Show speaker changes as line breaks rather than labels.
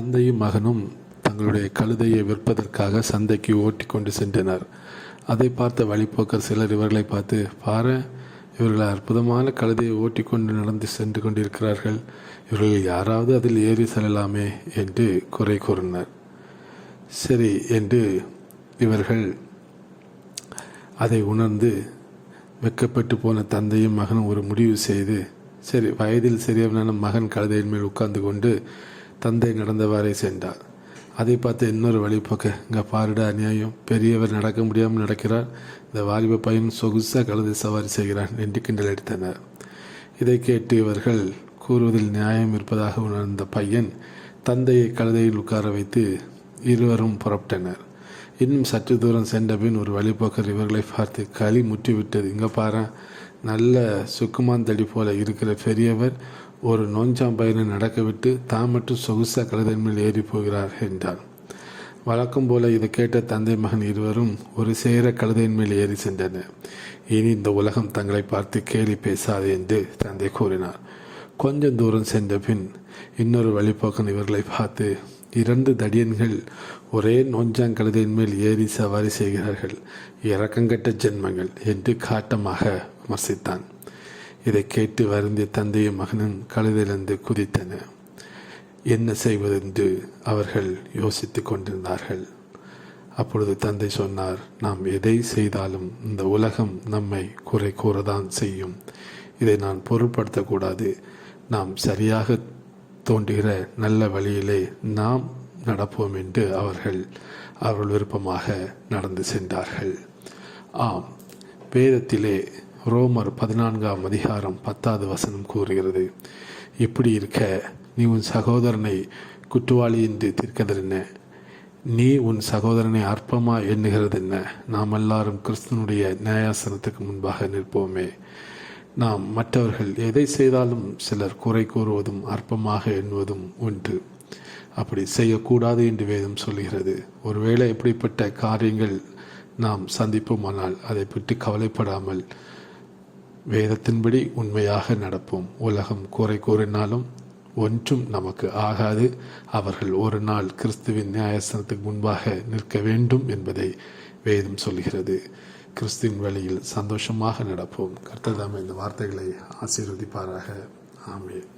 தந்தையும் மகனும் தங்களுடைய கழுதையை விற்பதற்காக சந்தைக்கு ஓட்டி கொண்டு சென்றனர். அதை பார்த்த வழிப்போக்கர் சிலர் இவர்களை பார்த்து, பாரு, இவர்கள் அற்புதமான கழுதையை ஓட்டி கொண்டு நடந்து சென்று கொண்டிருக்கிறார்கள், இவர்கள் யாராவது அதில் ஏறி செல்லலாமே என்று குறை கூறினர். சரி என்று இவர்கள் அதை உணர்ந்து வெட்கப்பட்டு போன தந்தையும் மகனும் ஒரு முடிவு செய்து, சரி, வயதில் சிறியவனான மகன் கழுதையின் மேல் உட்கார்ந்து கொண்டு தந்தை நடந்தவாறே சென்றார். அதை பார்த்து இன்னொரு வழிபோக்க, இங்கே பாருடா அநியாயம், பெரியவர் நடக்க முடியாமல் நடக்கிறார், இந்த வாலிப பையன் சொகுசாக கழுதை சவாரி செய்கிறான் என்று கிண்டல் அடித்தனர். இதை கேட்டு இவர்கள் கூறுவதில் நியாயம் இருப்பதாக உணர்ந்த பையன் தந்தையை கழுதையில் உட்கார வைத்து இருவரும் புறப்பட்டனர். இன்னும் சற்று தூரம் சென்ற பின் ஒரு வழிபோக்கர் இவர்களை பார்த்து, களி முற்றிவிட்டது, இங்கே பாரு, நல்ல சுக்குமாந்தடி போல இருக்கிற பெரியவர் ஒரு நோஞ்சாம் பையனை நடக்கவிட்டு தான் மட்டும் சொகுசா கழுதையின் மேல் ஏறி போகிறார் என்றார். வழக்கம் போல இதை கேட்ட தந்தை மகன் இருவரும் ஒரு சேர கழுதையின் மேல் ஏறி சென்றனர். இனி இந்த உலகம் தங்களை பார்த்து கேலி பேசாது என்று தந்தை கூறினார். கொஞ்சம் தூரம் சென்ற பின் இன்னொரு வழிபோக்கன் இவர்களை பார்த்து, 2 தடியன்கள் ஒரே நோஞ்சாங்கழுதையின் மேல் ஏறி சவாரி செய்கிறார்கள், இரக்கங்கட்ட ஜென்மங்கள் என்று காட்டமாக விமர்சித்தான். இதை கேட்டு வருந்திய தந்தையும் மகனும் கழுதையிலிருந்து குதித்தனர். என்ன செய்வதென்று அவர்கள் யோசித்து கொண்டிருந்தார்கள். அப்பொழுது தந்தை சொன்னார், நாம் எதை செய்தாலும் இந்த உலகம் நம்மை குறை கூறதான் செய்யும். இதை நான் பொருட்படுத்தக்கூடாது. நாம் சரியாக தோன்றுகிற நல்ல வழியிலே நாம் நடப்போம் என்று அவர்கள் விருப்பமாக நடந்து சென்றார்கள். ஆம், வேதத்திலே ரோமர் 14ஆம் அதிகாரம் 10வது வசனம் கூறுகிறது, இப்படி இருக்க நீ உன் சகோதரனை குற்றவாளி என்று தீர்க்கதென்ன? நீ உன் சகோதரனை அற்பமா எண்ணுகிறது என்ன? நாம் எல்லாரும் கிறிஸ்துவனுடைய நியாயாசனத்துக்கு முன்பாக நிற்போமே. நாம் மற்றவர்கள் எதை செய்தாலும் சிலர் குறை கூறுவதும் அற்பமாக எண்ணுவதும் உண்டு. அப்படி செய்யக்கூடாது என்று வேதம் சொல்கிறது. ஒருவேளை எப்படிப்பட்ட காரியங்கள் நாம் சந்திப்போமானால் அதை பற்றி கவலைப்படாமல் வேதத்தின்படி உண்மையாக நடப்போம். உலகம் குறை கூறினாலும் ஒன்றும் நமக்கு ஆகாது. அவர்கள் ஒரு நாள் கிறிஸ்துவின் நியாயாசனத்துக்கு முன்பாக நிற்க வேண்டும் என்பதை வேதம் சொல்கிறது. கிறிஸ்துவின் வழியில் சந்தோஷமாக நடப்போம். கர்த்தர் தாமே இந்த வார்த்தைகளை ஆசீர்வதிப்பாராக. ஆமென்.